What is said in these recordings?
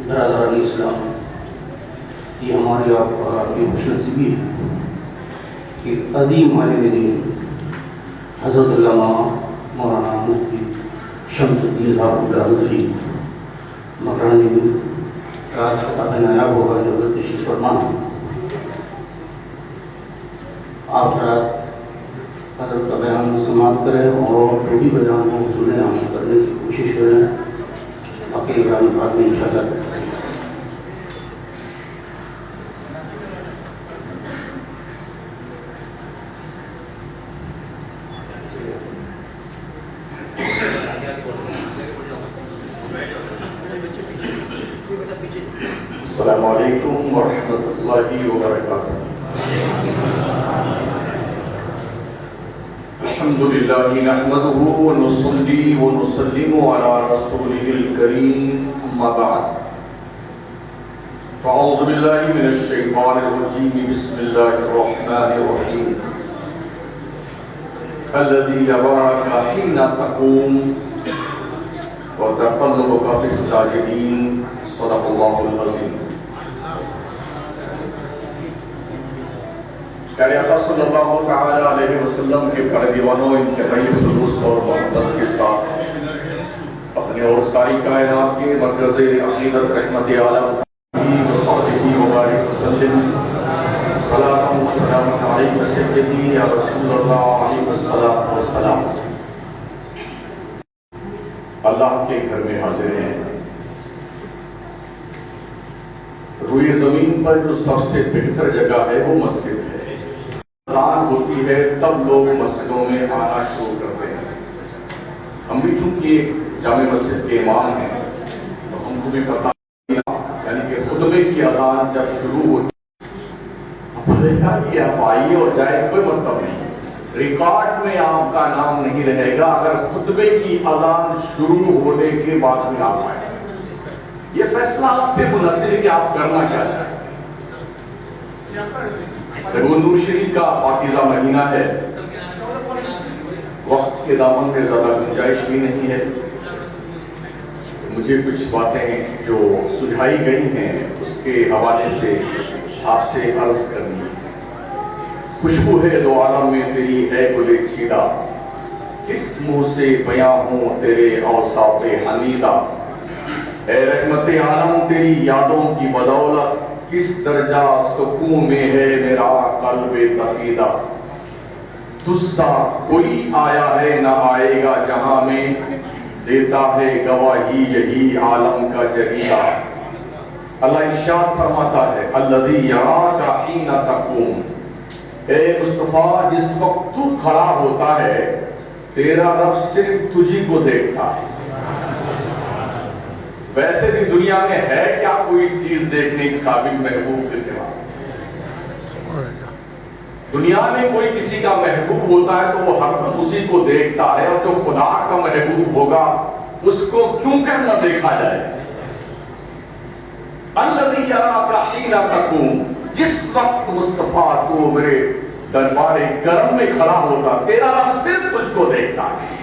برادران اسلام، یہ ہماری آپ کی خوش نصیبی ہے کہ قدیم عالم دین حضرت علامہ مولانا مفتی شمس الدین صاحب الازہری مکرانی بھی آج خطاب نایاب ہوگا جو تشریف فرما ہے۔ آپ حضرت کا بیان سماعت کریں اور جو بھی بیان کو سنیں عمل کرنے کی کوشش کریں، باقی بیان بعد میں انشاءاللہ کریں۔ السلام علیکم ورحمۃ اللہ وبرکاتہ۔ الحمد للہ نحمده ونصلي ونسلم على رسوله الكريم اما بعد فاعوذ باللہ من الشیطان الرجیم بسم اللہ الرحمن الرحیم الذي يراك حين تقوم وتقلبك في الساجدين صدق اللہ العظیم۔ پیارے آقا صلی اللہ تعالی علیہ وسلم کے پیارے دیوانوں، ان کے طیب خلوص اور محبت کے ساتھ اپنے اور ساری کائنات کے مرکز عقیدت رحمت عالم وصحبہ وبارک وسلم صلاۃ و سلام علیک سیدی یا رسول اللہ علیہ الصلوۃ والسلام۔ اللہ کے گھر میں حاضر ہیں۔ روئے زمین پر جو سب سے بہتر جگہ ہے وہ مسجد ہے۔ اذان ہوتی ہے تب لوگ مسجدوں میں آنا شروع کرتے ہیں۔ ہم بھی چونکہ جامع مسجد کے امام ہیں تو ہم کو بھی پتہ یعنی کہ خطبے کی اذان جب شروع ہوتی ہے آپ آئیے اور جائے، کوئی مطلب نہیں، ریکارڈ میں آپ کا نام نہیں رہے گا اگر خطبے کی اذان شروع ہونے کے بعد میں آپ آئے۔ یہ فیصلہ آپ پہ منحصر ہے کہ آپ کرنا کیا چاہیں۔ ربیع النور شریف کا پاکیزہ مہینہ ہے، وقت کے دامن میں زیادہ گنجائش بھی نہیں ہے۔ مجھے کچھ باتیں جو سجھائی گئی ہیں اس کے حوالے سے آپ سے عرض کرنی ہے۔ خوشبو ہے دو عالم میں تیری اے گلے چیدہ، کس منہ سے بیاں ہوں تیرے اوصاف حمیدہ، اے رحمت عالم تیری یادوں کی بدولت، کس درجہ سکون میں ہے میرا قلب تقیدہ، تجھ سا کوئی آیا ہے نہ آئے گا جہاں میں، دیتا ہے گواہی یہی عالم کا جریدہ۔ اللہ ارشاد فرماتا ہے الذی یراک حین تقوم، اے مصطفیٰ جس وقت تو کھڑا ہوتا ہے تیرا رب صرف تجھی کو دیکھتا ہے۔ ویسے بھی دنیا میں ہے کیا کوئی چیز دیکھنے کے قابل محبوب کے سوا؟ دنیا میں کوئی کسی کا محبوب ہوتا ہے تو وہ ہر دم اسی کو دیکھتا ہے، اور جو خدا کا محبوب ہوگا اس کو کیوں کر نہ دیکھا جائے۔ الذی یراک حین تقوم، جس وقت مصطفیٰ تو میرے دربار کرم میں کھڑا ہوتا تیرا رب صرف تجھ کو دیکھتا ہے۔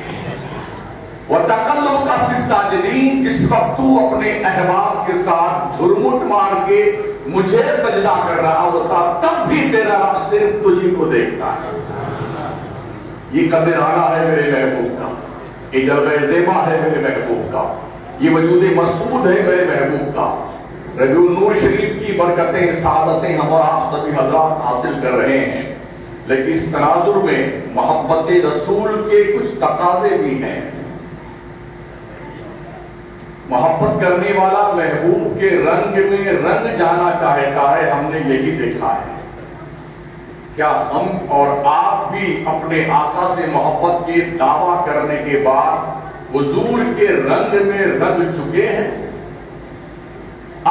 وَتَقَلُّبُكَ فِي السَّاجِدِينَ، جس وقت تو اپنے احباب کے ساتھ جھرمٹ مار کے مجھے سجدہ کر رہا ہوتا تب بھی تیرا رب صرف تجھی کو دیکھتا ہے۔ یہ قدرانہ ہے میرے محبوب کا، یہ جلوہ زیبا ہے میرے محبوب کا، یہ وجود مسعود ہے میرے محبوب کا۔ ربیع النور شریف کی برکتیں سعادتیں ہم اور آپ سبھی حضرات حاصل کر رہے ہیں، لیکن اس تناظر میں محبت رسول کے کچھ تقاضے بھی ہیں۔ محبت کرنے والا محبوب کے رنگ میں رنگ جانا چاہتا ہے، ہم نے یہی دیکھا ہے۔ کیا ہم اور آپ بھی اپنے آقا سے محبت کے دعویٰ کرنے کے بعد حضور کے رنگ میں رنگ چکے ہیں؟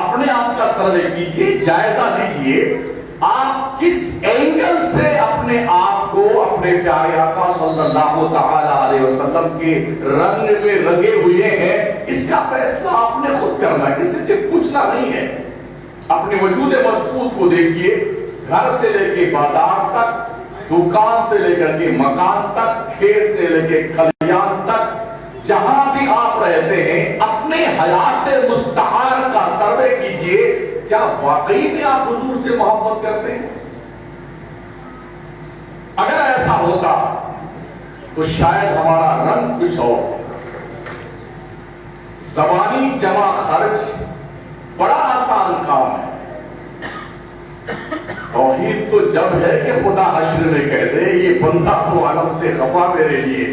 اپنے آپ کا سروے کیجئے، جائزہ لیجئے، آپ کس اینگل سے اپنے آپ کو اپنے پیارے آقا صلی اللہ تعالی علیہ وسلم کے رنگ میں رنگے ہوئے ہیں، اس کا فیصلہ آپ نے خود کرنا ہے، کسی سے پوچھنا نہیں ہے۔ اپنے وجود مسعود کو دیکھیے، گھر سے لے کے بازار تک، دکان سے لے کر کے مکان تک، کھیت سے لے کے کھلیان تک، جہاں بھی آپ رہتے ہیں اپنے حیات مستعار کا سروے کیجئے، کیا واقعی میں آپ حضور سے محبت کرتے ہیں؟ اگر ایسا ہوتا تو شاید ہمارا رنگ کچھ اور ہوتا۔ زبانی جمع خرچ بڑا آسان کام ہے، توحید تو جب ہے کہ خدا حشر میں کہہ دے یہ بندہ تو عالم سے خفا میرے لیے،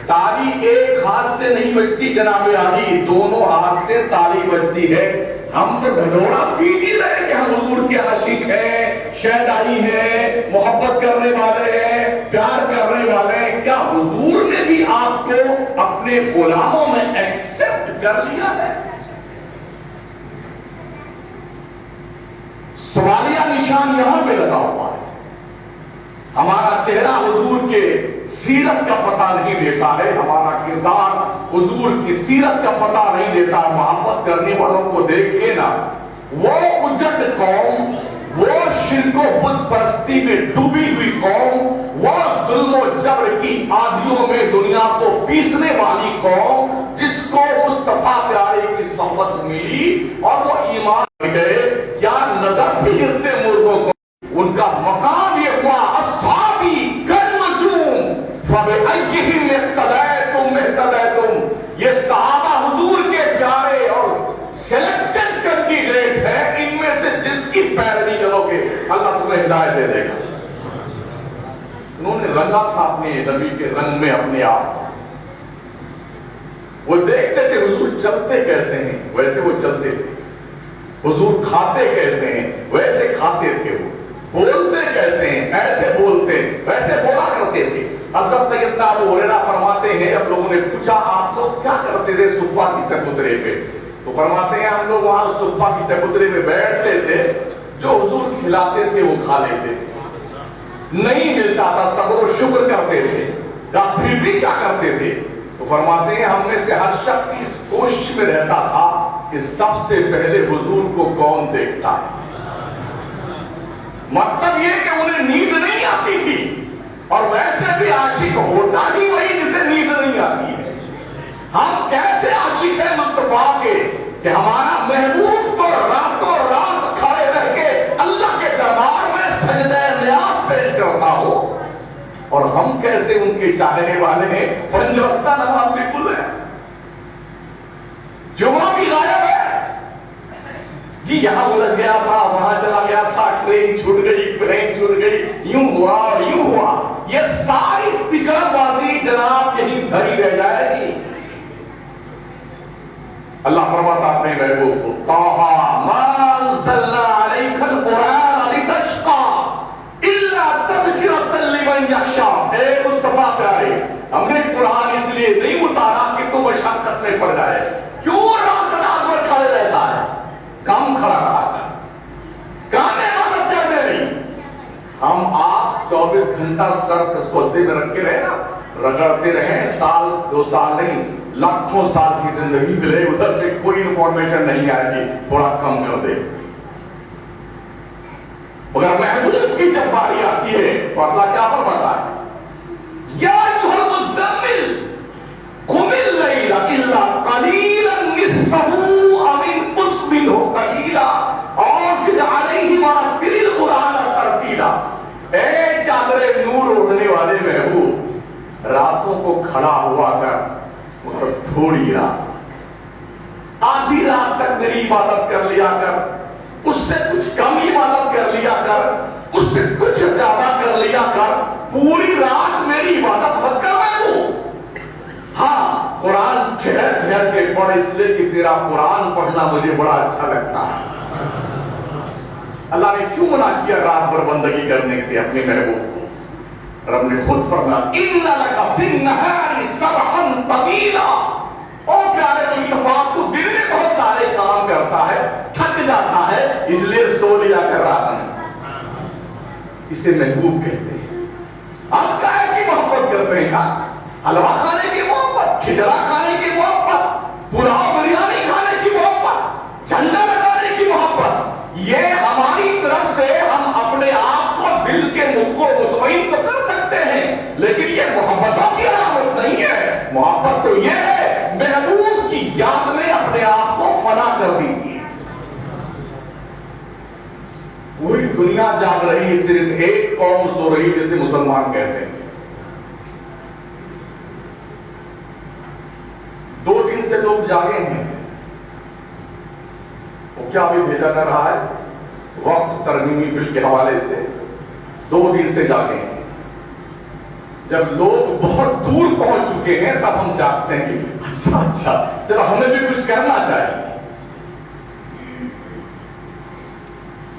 تالی ایک ہاتھ سے نہیں بجتی جناب عالی، دونوں ہاتھ سے تالی بجتی ہے۔ ہم تو ڈھڈوڑا پیٹ ہی رہے کہ ہم حضور کے عاشق ہیں، شیدائی ہیں، محبت کرنے والے ہیں، پیار کرنے والے ہیں۔ کیا حضور نے بھی آپ کو اپنے غلاموں میں ایکسپٹ کر لیا ہے؟ سوالیہ نشان یہاں پہ لگا ہوا ہے۔ ہمارا چہرہ حضور کے سیرت کا پتہ نہیں دیتا ہے، ہمارا کردار حضور کی سیرت کا پتہ نہیں دیتا۔ محبت کرنے والوں کو دیکھیے نا، وہ اجڑ قوم، وہ شرک و بت پرستی میں ڈوبی ہوئی قوم، وہ ظلم و جبر کی آندھیوں میں دنیا کو پیسنے والی قوم، جس کو مصطفیٰ پیارے کی صحبت ملی اور وہ ایمان میں گئے، کیا نظر تھی جس نے مردوں کو؟ ان کا مقام یہ ہوا اصحابی کالنجوم فبأیہم اقتدیتم اہتدیتم۔ یہ صحابہ حضور کے پیارے اور سلیکٹڈ کینڈیڈیٹ ہیں، ان میں سے جس کی پیروی کرو گے اللہ تمہیں ہدایت دے دے گا۔ انہوں نے رنگا تھا اپنے نبی کے رنگ میں اپنے آپ، وہ دیکھتے تھے حضور چلتے کیسے ہیں ویسے وہ چلتے تھے، حضور کھاتے کیسے ہیں ویسے کھاتے تھے، وہ بولتے کیسے ہیں ایسے بولتے ویسے بولا کرتے تھے۔ حضرت سیدنا ابو ہریرہ فرماتے ہیں، اب لوگوں نے پوچھا آپ لوگ کیا کرتے تھے صفہ کی چبوترے پہ، تو فرماتے ہیں ہم لوگ وہاں صفہ کی چبوترے پہ بیٹھتے تھے، جو حضور کھلاتے تھے وہ کھا لیتے تھے، نہیں ملتا تھا صبر و شکر کرتے تھے، یا پھر بھی کیا کرتے تھے؟ تو فرماتے ہیں ہم میں سے ہر شخص اس کوشش میں رہتا تھا کہ سب سے پہلے حضور کو کون دیکھتا ہے۔ مطلب یہ کہ انہیں نیند نہیں آتی تھی، اور ویسے بھی عاشق ہوتا ہی وہی جسے نیند نہیں آتی ہے۔ ہم کیسے عاشق ہیں مصطفیٰ کے کہ ہمارا محبوب تو راتوں رات کھڑے رہ کے اللہ کے دربار میں سجدہ نیاز پیش کرتا ہو، اور ہم کیسے ان کے چاہنے والے ہیں۔ پنج وقتہ نماز بھی بھول رہے ہیں، جمعہ بھی غائب ہے، جی یہاں الجھ گیا تھا وہاں چلا گیا تھا، ٹرین چھوٹ گئی، پلین چھوٹ گئی، یوں ہوا اور یوں ہوا، یہ ساری فکر بازی جناب یہی دھری رہ جائے گی۔ اللہ فرماتا اپنے محبوب کو، طٰہٰ مَا أَنزَلْنَا عَلَيْكَ الْقُرْآنَ لِتَشْقَىٰ إِلَّا تَذْكِرَةً لِمَن يَخْشَىٰ۔ اے مصطفیٰ پیارے، ہم نے قرآن اس لیے نہیں اتارا کہ تو مشقت میں پڑ جائے۔ کیوں رات رات میں کھڑے رہتا ہے؟ کم کھڑا رہا کر، کانے مدد کرنے نہیں۔ ہم آپ 24 گھنٹہ سر کسوتے میں رکھ کے رہے نا، رگڑتے رہے، سال 2 سال نہیں لاکھوں سال کی زندگی ملے، ادھر سے کوئی انفارمیشن نہیں آئے گی، تھوڑا کم کر دے۔ مگر محبوب کی جب باری آتی ہے تو اللہ کیا فرماتا ہے؟ یا ایھا المزمل قم اللیل الا قلیلا نصفہ او انقص منہ قلیلا او زد علیہ ورتل القرآن ترتیلا۔ اے چادر نور اڑنے والے محبوب، راتوں کو کھڑا ہوا کر، مگر تھوڑی رات، آدھی رات تک میری عبادت کر لیا کر، اس سے کچھ کم عبادت کر لیا کر، اس سے کچھ زیادہ کر لیا کر، پوری رات میری عبادت مت کر رہے ہو۔ ہاں قرآن ٹھہر ٹھہر کے پڑھ، اس لیے کہ تیرا قرآن پڑھنا مجھے بڑا اچھا لگتا ہے۔ اللہ نے کیوں منع کیا رات بھر بندگی کرنے سے اپنے محبوب کو؟ رب نے خود فرمایا ان لک فی النہار سبحا طویلا۔ او پیارے مصطفیٰ، تو دن میں بہت سارے کام کرتا ہے، تھک جاتا ہے، اس لیے سو لیا کر رہا ہے۔ اسے محبوب کہتے ہیں۔ اب کیا نا, حلوہ کھانے کی محبت, کھچڑا کھانے کی محبت, پلاؤ بریانی کھانے کی محبت, جھنڈا لگانے کی محبت, یہ ہماری طرف سے ہم اپنے آپ کو دل کے کو مطمئن تو کر سکتے ہیں, لیکن یہ محبتوں کی علامت نہیں ہے. محبت تو یہ ہے محبوب کی یاد میں اپنے آپ کو فنا کر دیجیے. پوری دنیا جاگ رہی, صرف ایک قوم سو رہی جسے مسلمان کہتے ہیں. 2 دن سے لوگ جاگے ہیں. وہ کیا ابھی بھیجا کر رہا ہے وقت ترمیمی بل کے حوالے سے, 2 دن سے جاگے ہیں. جب لوگ بہت دور پہنچ چکے ہیں تب ہم جاگتے ہیں کہ اچھا چلو ہمیں بھی کچھ کرنا چاہیے.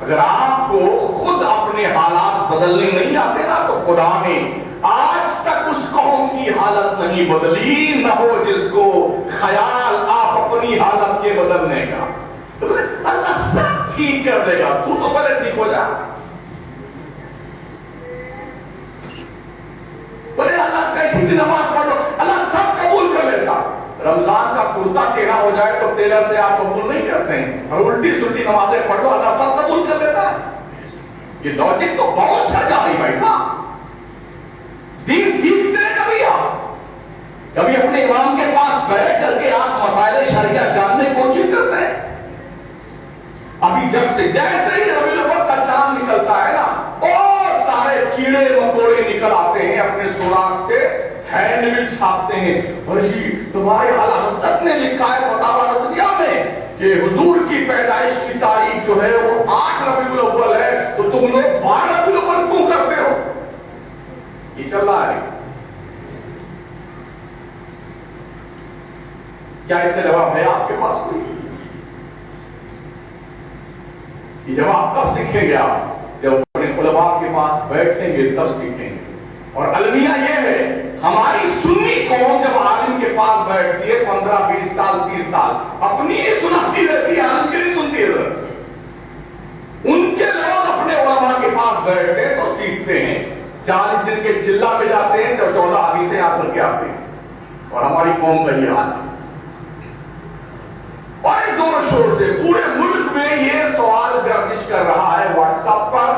اگر آپ کو خود اپنے حالات بدلنے نہیں آتے نا, تو خدا نے آج تک اس قوم کی حالت نہیں بدلی, نہ ہو جس کو خیال آپ اپنی حالت کے بدلنے کا. اللہ سب ٹھیک کر دے گا, تو پہلے ٹھیک ہو جا. بولے اللہ کیسی بھی نماز پڑھ لو, اللہ سب قبول کر لیتا. رمضان کا کرتا ٹیڑھا ہو جائے تو ٹیلر سے آپ قبول نہیں کرتے ہیں, اور الٹی سلٹی نمازیں پڑھ لو اللہ سب قبول کر لیتا ہے. یہ لاجک تو بہت سر جا رہی بھائی صاحب. دین سیکھتے ہیں کبھی آپ, کبھی اپنے امام کے پاس بیٹھ کر کے آپ مسائل شریعت جاننے کی کوشش کرتے ہیں. ابھی جب سے جیسے ہی ربیع الاول کا چاند نکلتا ہے نا, اور سارے کیڑے مکوڑے نکل آتے ہیں اپنے سوراخ سے, ہینڈ بل چھاپتے ہیں. اور جی تمہارے اعلیٰ حضرت نے لکھا ہے فتاوی رضویہ میں کہ حضور کی پیدائش کی تاریخ جو ہے وہ 8 ربیع الاول ہے, تو تم لوگ 12 ربیع الاول کیوں کرتے ہو؟ یہ چل رہا ہے. کیا اس کا جواب ہے آپ کے پاس کوئی؟ یہ جواب تب سیکھیں گے آپ جب اپنے علماء کے پاس بیٹھیں گے, تب سیکھیں گے. اور المیہ یہ ہے, ہماری سنی قوم جب عالم کے پاس بیٹھتی ہے 15 20 سال 30 سال, اپنی ہی سناتی رہتی ہے, عالم کے نہیں سنتی ہے. ان کے لوگ اپنے علماء کے پاس بیٹھتے ہیں تو سیکھتے ہیں. 40 دن کے چلہ میں جاتے ہیں, 14 حدیثیں یاد کر کے آتے ہیں. اور ہماری قوم کا یہ حال ہے. بڑے زور شور سے پورے ملک میں یہ سوال گردش کر رہا ہے واٹس ایپ پر,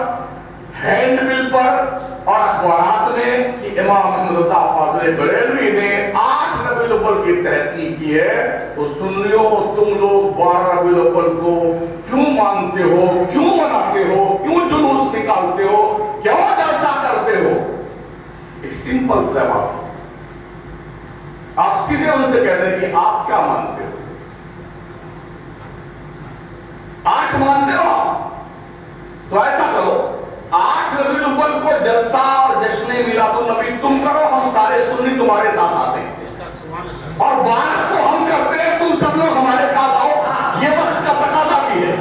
ہینڈ بل پر اور اخبارات میں کہ امام احمد رضا فاضل بریلوی نے 8 ربیع الاول کی تحقیق کی ہے, تو سنیو تم لوگ 12 ربیع الاول کو کیوں مانتے ہو, کیوں مناتے ہو, کیوں جلوس نکالتے ہو, کیوں جلسہ کرتے ہو؟ ایک سمپل سا جواب. آپ سیدھے ان سے کہتے ہیں کہ آپ کیا مانتے ہو؟ 8 مانتے ہو آپ, تو ایسا کرو 8 ربیع الاول کو جلسہ اور جشن میلاد النبی تم کرو, ہم سارے سنی تمہارے ساتھ آتے ہیں. اور 12 کو ہم کرتے ہیں, تم سب لوگ ہمارے پاس آؤ. یہ وقت کا تقاضا بھی ہے.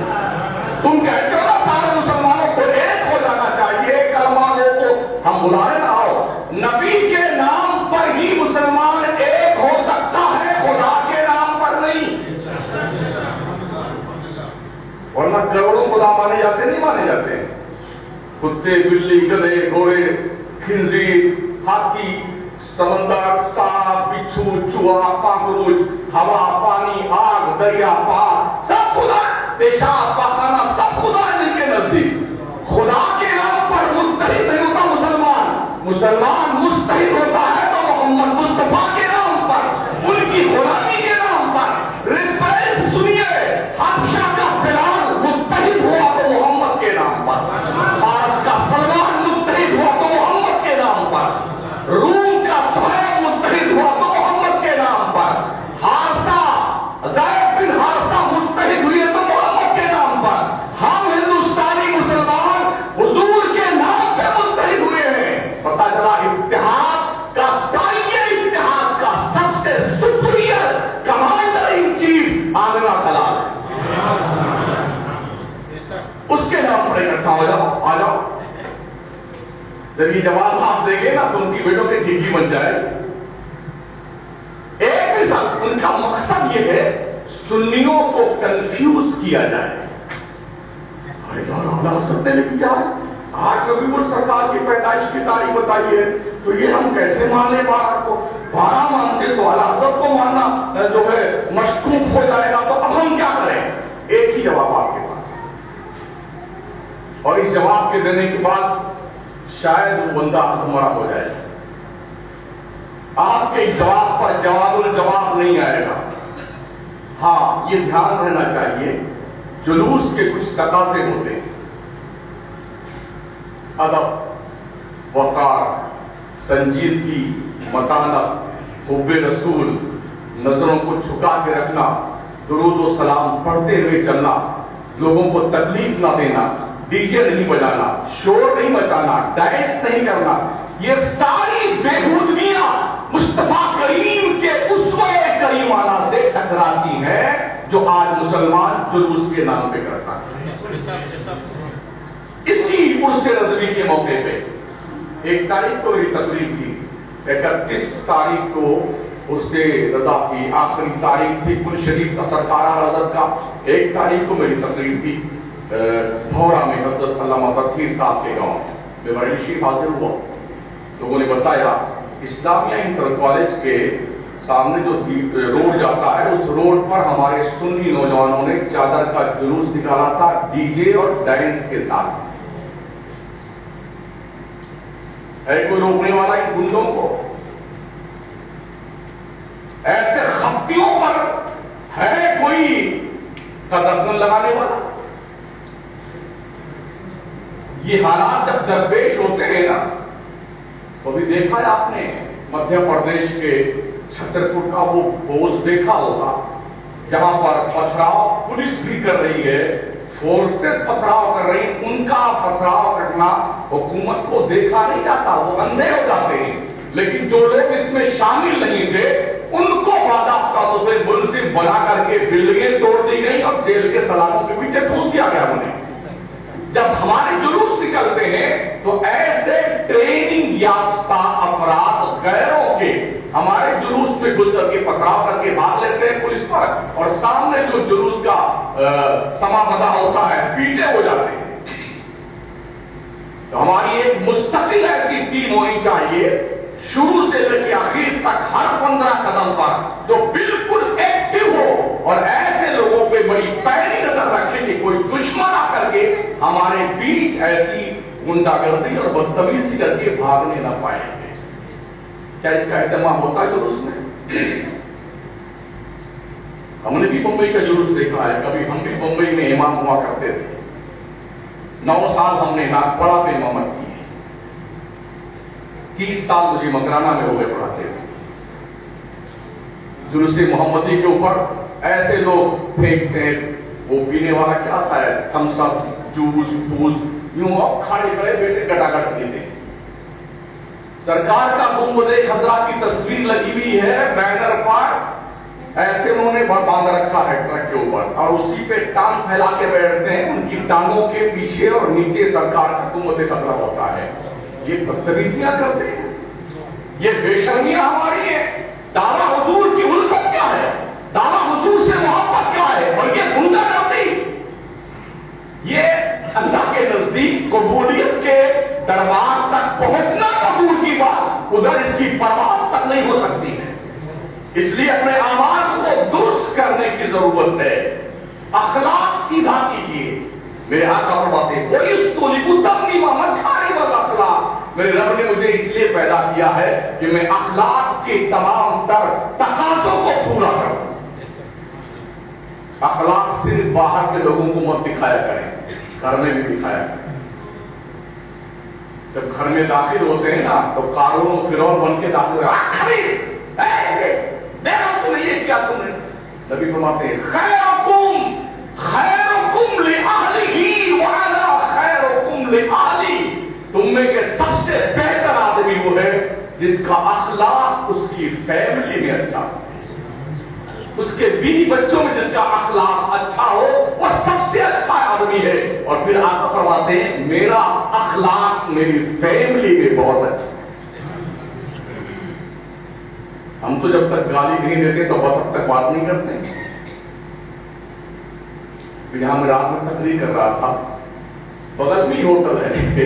تم کہتے ہو نا سارے مسلمانوں کو ایک ہو جانا چاہیے, کلمہ لو تو ہم بلا رہے نا, آؤ. نبی کے نام پر ہی مسلمان ایک ہو سکتا ہے, خدا کے نام پر نہیں. ورنہ کروڑوں خدا مانے جاتے نہیں مانے جاتے. کتے, بلی, گدھے, گھوڑے, خنزیر, ہاتھی, سمندر, سانپ, بچھو, چوہا, کاکروچ, ہوا, پانی, آگ, دریا, پہاڑ, سب خدا. پیشاب, پاخانہ, سب خدا ہے جن کے نزدیک. خدا کے نام پر متحد نہیں ہوتا مسلمان. مسلمان مستحد ہوتا ہے تو محمد مصطفیٰ کے نام پر, ان کی غلامی کے نام پر. ریفرنس سنیے, حبشہ کا بلال متحد ہوا تو محمد کے نام پر, فارس کا سلمان متحد ہوا تو محمد کے نام پر, روم کا سہیل متحد ہوا تو محمد کے نام پر, حارثہ زید بن حارثہ متحد ہوئے تو محمد کے نام پر. ہم ہندوستانی مسلمان حضور کے نام پہ متحد ہوئے ہیں. پتہ چلا اتحاد کا داعیہ اتحاد کا سب سے سپریئر کمانڈر ان چیف آمنہ کلال ہے. اس کے نام پر اکٹھا ہو جاؤ, آ جاؤ. جب یہ جواب آپ دیں گے نا تو ان کی بیٹوں کی ٹھیک بن جائے. ایک مثال, ان کا مقصد یہ ہے سنیوں کو کنفیوز کیا جائے. ارے یار اعلیٰ حضرت نے لکھ دیا ہے, آج ربیع السرکار کی پیدائش کی تاریخ بتائیے تو یہ ہم کیسے مان لیں 12 کو؟ 12 مانتے تو اعلیٰ حضرت کو ماننا جو ہے مشکوک ہو جائے گا، تو اب ہم کیا کریں؟ ایک ہی جواب آپ کے پاس، اور اس جواب کے دینے کے بعد شاید وہ بندہ ہمارا ہو جائے گا۔ آپ کے اس جواب پر جواب الجواب نہیں آئے گا۔ ہاں یہ دھیان رہنا چاہیے، جلوس کے کچھ تقاضے ہوتے ہیں، ادب، وقار، سنجیدگی، متانت، حب رسول، نظروں کو جھکا کے رکھنا، درود و سلام پڑھتے ہوئے چلنا، لوگوں کو تکلیف نہ دینا، ڈی جے نہیں بجانا، شور نہیں مچانا، ڈانس نہیں کرنا، یہ ساری بےہودگیاں مصطفیٰ کریم کے اسوہ کریمانہ سے ٹکراتی ہیں جو آج مسلمان جلوس کے نام پہ کرتا ہے۔ اسی عرس رضوی کے موقع پہ 1 تاریخ کو میری تقریب تھی، 31 تاریخ کو عرس رضا کی آخری تاریخ تھی، کل شریف سرکارہ حضرت کا 1 تاریخ کو میری تقریب تھی دھورا میں، حضرت علامہ تطہیر صاحب کے گاؤں میں بڑی شریف حاضر ہوا۔ لوگوں نے بتایا اسلامیہ انٹر کالج کے سامنے جو روڈ جاتا ہے اس روڈ پر ہمارے سنی نوجوانوں نے چادر کا جلوس نکالا تھا ڈی جے اور ڈانس کے ساتھ۔ ہے کوئی روکنے والا ان گنڈوں کو؟ ایسے خفتیوں پر ہے کوئی قدم لگانے والا؟ یہ حالات جب درپیش ہوتے ہیں نا، تو بھی دیکھا ہے آپ نے مدھیہ پردیش کے چھترپور کا وہ بوجھ دیکھا ہوگا، جہاں پر پتھراؤ پولیس بھی کر رہی ہے، فورسز پتھراؤ کر رہی ہیں، ان کا پتھراؤ کرنا حکومت کو دیکھا نہیں جاتا، وہ اندھے ہو جاتے ہیں، لیکن جو لوگ اس میں شامل نہیں تھے ان کو باضابطہ طور پر ملزم بنا کر کے بلڈنگیں توڑ دی گئی اور جیل کے سلاخوں کے پیچھے ٹھوس دیا گیا انہیں۔ جب ہمارے جلوس نکلتے ہیں تو ایسے ٹریننگ یافتہ افراد غیروں کے ہمارے جلوس میں گزر کے پکڑاؤ کر کے بھاگ لیتے ہیں پولیس پر، اور سامنے جو جلوس کا سما بدا ہوتا ہے پیٹے ہو جاتے ہیں۔ تو ہماری ایک مستقل ایسی ٹیم ہونی چاہیے شروع سے لے کے آخر تک ہر 15 قدم پر جو بالکل ایکٹیو ہو، اور ایسے لوگوں پہ بڑی پیری نظر رکھے کہ کوئی دشمن آ کر کے ہمارے بیچ ایسی غنڈہ گردی اور بدتمیزی کر کے بھاگنے نہ پائیں گے۔ کیا اس کا اہتمام ہوتا ہے جلوس میں؟ ہم نے بھی بمبئی کا جلوس دیکھا ہے، کبھی ہم بھی بمبئی میں امام ہوا کرتے تھے، 9 سال ہم نے ناگپڑا پہ امامت کی، 30 سال مجھے مکرانہ میں ہو گئے پڑھاتے تھے۔ جلوس محمدی کے اوپر ایسے لوگ پھینکتے ہیں، وہ پینے والا کیا آتا ہے تھمس اپ، جوس، پھوس، یوں اب کھڑے کھڑے بیٹے گٹا گٹ پیتے ہیں۔ سرکار کا گنبد خضرا کی تصویر لگی ہوئی ہے بینر پر، ایسے انہوں نے باندھ رکھا ہے ٹرک کے اوپر، اور اسی پہ ٹانگ پھیلا کے بیٹھتے ہیں، ان کی ٹانگوں کے پیچھے اور نیچے سرکار کا گنبد خضرا ہوتا ہے۔ یہ بدتمیزیاں کرتے ہیں، یہ بے شرمیاں ہماری ہیں۔ دعویٰ حضور کی الفت کیا ہے، دعویٰ حضور سے محبت کیا ہے، اور یہ غنڈہ گردی، یہ اللہ کے نزدیک قبولیت کے دربار تک پہنچنا تو دور کی بات، ادھر اس کی پرواز تک نہیں ہو سکتی ہے۔ اس لیے اپنے اعمال کو درست کرنے کی ضرورت ہے، اخلاق سیدھا کیجیے۔ میرے آقا فرماتے ہیں میرے رب نے مجھے اس لیے پیدا کیا ہے کہ میں اخلاق کے تمام تر تقاضوں کو پورا کروں۔ اخلاق صرف باہر کے لوگوں کو مت دکھایا کریں، گھر میں بھی دکھایا کریں۔ جب گھر میں داخل ہوتے ہیں نا تو قارون و فرعون بن کے داخل تم نے نبی فرماتے ہیں خیرکم خیرکم لأہلہ وعلا خیرکم لآلی، تم میں کے سب سے بہتر آدمی وہ ہے جس کا اخلاق اس کی فیملی میں اچھا ہو، اس کے بیوی بچوں میں جس کا اخلاق اچھا ہو وہ سب سے اچھا آدمی ہے۔ اور پھر آقا فرماتے ہیں میرا اخلاق میری فیملی میں بہت اچھا ہے۔ ہم تو جب تک گالی نہیں دیتے تو تب تک بات نہیں کرتے۔ یہاں میں رات میں تقریر کر رہا تھا، بغل میں ہوٹل ہے،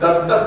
10-10,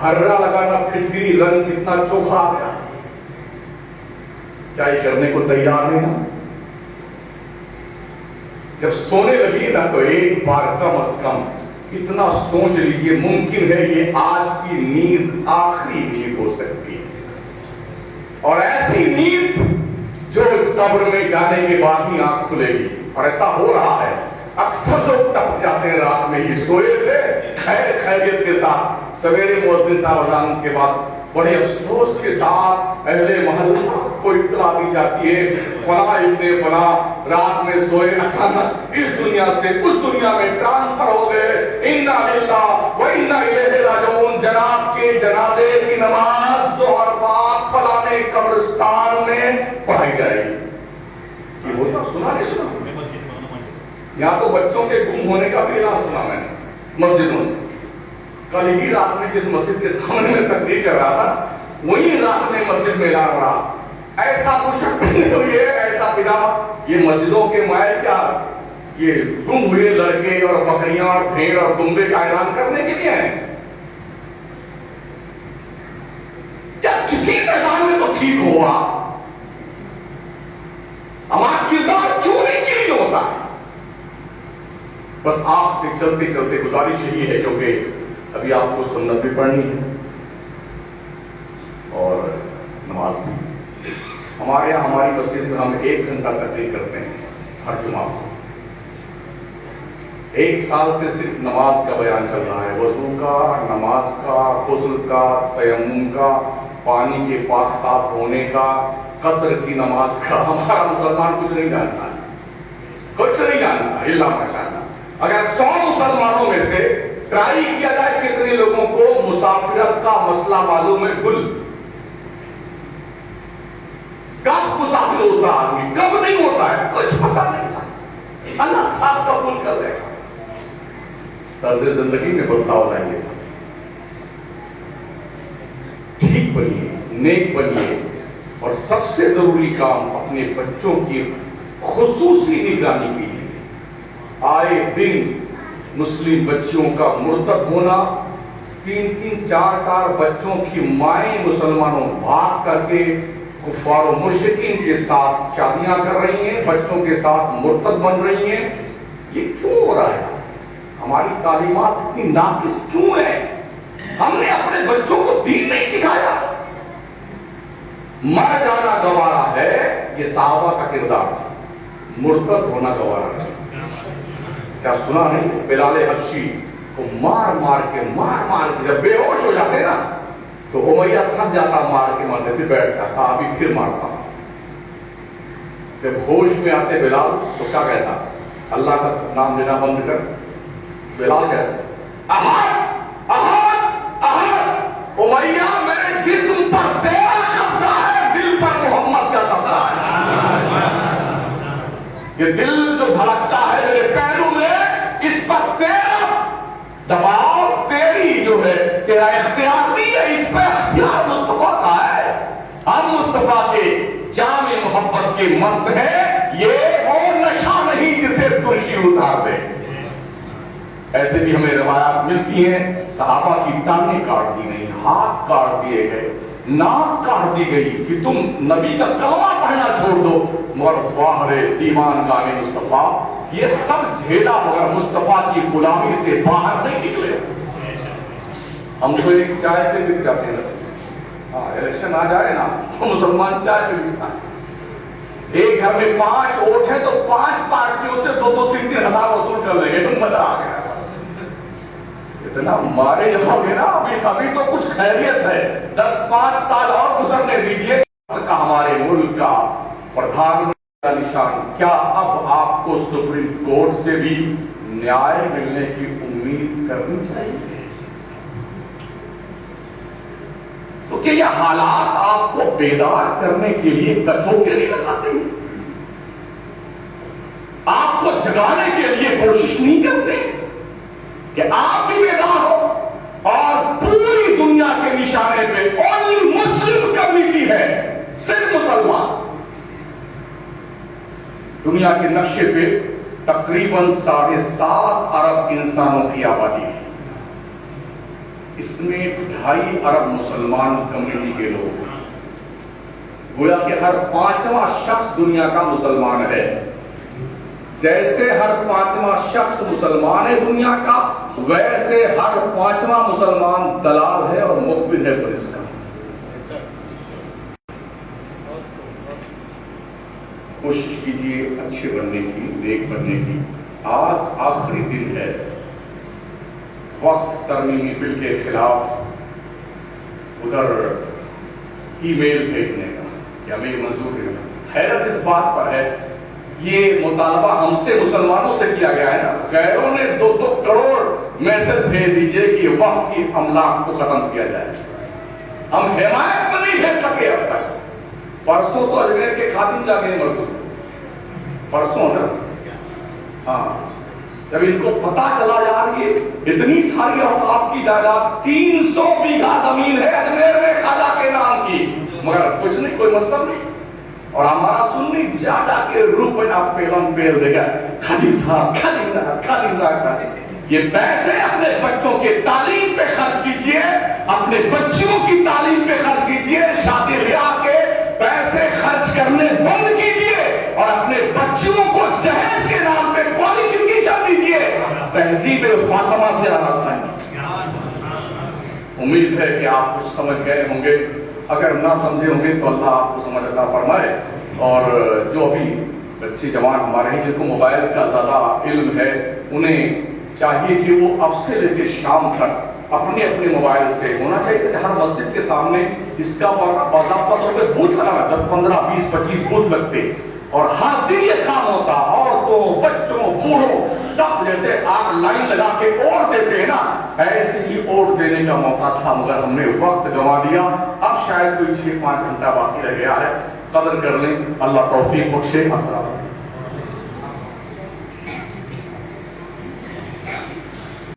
ہررا لگانا پھٹکری رنگ کتنا چوکھا آ گیا, کیا یہ کرنے کو تیار نہیں تھا؟ جب سونے لگی نا تو ایک بار کم از کم اتنا سوچ لیجیے, ممکن ہے یہ آج کی نیند آخری نیند ہو سکتی ہے, اور ایسی نیند جو قبر میں جانے کے بعد ہی آنکھ کھلے گی. اور ایسا ہو رہا ہے, اکثر لوگ تپ جاتے ہیں رات میں, یہ سوئے تھے خیر خیریت کے ساتھ, سویرے مؤذن صاحب اذان کے بعد بڑے افسوس کے ساتھ اہل محلہ کو اطلاع دی جاتی ہے فلاں ابن فلاں رات میں سوئے, اچانک اس دنیا سے اس دنیا میں ٹرانسفر ہو گئے, انا للہ و انا الیہ راجعون. جناب کے جنازے کی نماز ظہر بعد فلاں قبرستان میں پڑھائی جائے گی. یہ ہوتا سنا نہیں سنا؟ یہاں تو بچوں کے گم ہونے کا بھی اعلان سنا میں نے مسجدوں سے. کل ہی رات میں جس مسجد کے سامنے میں تقریر کر رہا تھا, وہی رات میں مسجد میں اعلان ہو رہا, ایسا کچھ نہیں ہوئی ہے, ایسا پیجامہ. یہ مسجدوں کے مائل کیا, یہ گم ہوئے لڑکے اور بکریاں اور بھیڑ اور دمبے کا اعلان کرنے کے لیے ہیں کیا؟ کسی میدان میں تو ٹھیک ہوا, ہمارا کردار کیوں نہیں کلیئر ہوتا ہے؟ بس آپ سے چلتے چلتے گزارش یہی ہے, کیونکہ ابھی آپ کو سنت بھی پڑھنی ہے اور نماز بھی. ہمارے یہاں ہماری مسجد میں ہم 1 گھنٹہ تقریر کرتے ہیں ہر جمعہ کو. 1 سال سے صرف نماز کا بیان چل رہا ہے, وضو کا, نماز کا, غسل کا, تیمم کا, پانی کے پاک صاف ہونے کا, قصر کی نماز کا. ہمارا مسلمان کچھ نہیں جانتا ہے, کچھ نہیں جانتا الا ماشاءاللہ. اگر 100 مسلمانوں میں سے ٹرائی کیا جائے کتنے لوگوں کو مسافرت کا مسئلہ معلوم ہے؟ کل کب مسافر ہوتا ہے آدمی, کب نہیں ہوتا ہے, کچھ پتہ نہیں سکتا. اللہ صاحب قبول کر دے گا. طرز زندگی میں بدلاؤ لائیے, سب ٹھیک بنیے, نیک بنیے, اور سب سے ضروری کام اپنے بچوں کی خصوصی نگرانی کیجیے. آئے دن مسلم بچیوں کا مرتد ہونا, 3-3, 4-4 بچوں کی مائیں مسلمانوں بھاگ کر کے کفار و مشرکین کے ساتھ شادیاں کر رہی ہیں, بچوں کے ساتھ مرتد بن رہی ہیں. یہ کیوں ہو رہا ہے؟ ہماری تعلیمات اتنی ناقص کیوں ہے؟ ہم نے اپنے بچوں کو دین نہیں سکھایا. مر جانا گوارا ہے, یہ صحابہ کا کردار تھا, مرتد ہونا گوارا ہے. کیا سنا نہیں؟ بلال حبشی کو مار مار کے جب بے ہوش ہو جاتے نا تو امیہ تھک جاتا, مار کے مارتے, پھر بیٹھتا تھا, ابھی پھر مارتا. جب ہوش میں آتے بلال تو کیا کہتا؟ اللہ کا نام لینا بند کر. بلال کہتا احد احد احد. امیہ میرے جسم پر تیرا قبضہ ہے, دل پر محمد کا قبضہ ہے. یہ دل جو دھڑکتا ہے میرے پیروں میں, اس پر تیرا دباؤ, تیری جو ہے تیرا اختیار نہیں ہے, اس پہ اختیار مصطفیٰ کا ہے. ہم مصطفیٰ کے جام محبت کے مست ہے, یہ وہ نشہ نہیں جسے ترشی اتار دے. ایسے بھی ہمیں روایات ملتی ہیں, صحابہ کی ٹانگیں کاٹ دی گئی, ہاتھ کاٹ دیے گئے, ناک کاٹ دی گئی کہ تم نبی کا کلمہ پڑھنا چھوڑ دو, مگر فاہر دیوان گانے مصطفیٰ. یہ سب جھیلا مگر مصطفیٰ کی غلامی سے باہر نہیں نکلے. ہم تو ایک چائے پہ بک جاتے ہیں, ہاں الیکشن آ جائے نا تو مسلمان چائے پہ بکتا ہے. ایک گھر میں 5 ووٹ ہیں تو 5 پارٹیوں سے 2-3 ہزار وصول کر لیں گے. مزہ آ گیا. اتنا مارے جاؤ گے نا, ابھی تو کچھ خیریت ہے, 10-5 سال اور گزرنے دیجیے. ہمارے ملک کا پردھان منتری کا نشان کیا اب آپ کو سپریم کورٹ سے بھی نیائے ملنے کی امید کرنی چاہیے؟ تو کہ یہ حالات آپ کو بیدار کرنے کے لیے کچھوں کے لیے لگاتے ہیں, آپ کو جگانے کے لیے کوشش نہیں کرتے کہ آپ بھی بیدار ہو. اور پوری دنیا کے نشانے پہ اونلی مسلم کمیونٹی ہے, صرف مسلمان. دنیا کے نقشے پہ تقریباً 7.5 ارب انسانوں کی آبادی ہے. اس میں 2.5 ارب مسلمان کمیونٹی کے لوگ ہیں. گویا کہ ہر 5واں شخص دنیا کا مسلمان ہے. جیسے ہر 5واں شخص مسلمان ہے دنیا کا، ویسے ہر 5واں مسلمان دلال ہے اور مخبر ہے پولیس کا. کوشش کیجیے اچھے بننے کی، نیک بننے کی. آج آخری دن ہے وقت ترمیمی بل کے خلاف ادھر ای میل بھیجنے کا کہ ہمیں منظور ہے. حیرت اس بات پر ہے یہ مطالبہ ہم سے مسلمانوں سے کیا گیا ہے نا، غیروں نے 2 کروڑ میسج بھیج دیجئے کہ وقت کی املاک کو ختم کیا جائے. ہم حمایت میں نہیں بھیج سکے اب تک. پرسوں تو اجمیر کے خادم جا کے مردود پرسوں نا، ہاں جب ان کو پتا چلا یار یہ اتنی ساری اوقاف کی جائیداد 300 بیگھہ زمین ہے اجمیر میں خواجہ کے نام کی، مگر کچھ نہیں، کوئی مطلب نہیں. اور ہمارا سنی زیادہ کے روپ میں آپ پیلم پیل دے گا خادم صاحب خادم صاحب. یہ پیسے اپنے بچوں کے تعلیم پہ خرچ کیجئے، اپنے بچوں کی تعلیم پہ خرچ کیجئے. شادی بیاہ کے پیسے خرچ کرنے بند کیجئے اور اپنے بچوں کو جہیز کے نام پہ کوالیفیکیشن دیجئے. تہذیب فاطمہ سے راستہ ہے. امید ہے کہ آپ کچھ سمجھ گئے ہوں گے. اگر نہ سمجھے ہوں گے تو اللہ آپ کو سمجھ عطا فرمائے. اور جو ابھی بچے جوان ہمارے ہیں جن کو موبائل کا زیادہ علم ہے، انہیں چاہیے کہ وہ اب سے لے کے شام تک اپنے اپنے موبائل سے ہونا چاہیے کہ ہر مسجد کے سامنے اس کا باضابطہ طور پہ بوتھ لگا، 10 15 20 25 بوتھ لگتے اور ہر دن یہ کام ہوتا. عورتوں بچوں بوڑھوں سب جیسے آپ لائن لگا کے ووٹ دیتے ہیں نا، ایسے ہی ووٹ دینے کا موقع تھا مگر ہم نے وقت گنوا دیا. اب شاید کوئی 6-5 گھنٹہ باقی رہ گیا ہے. قدر کر لیں. اللہ توفیق بخشے. السلام علیکم.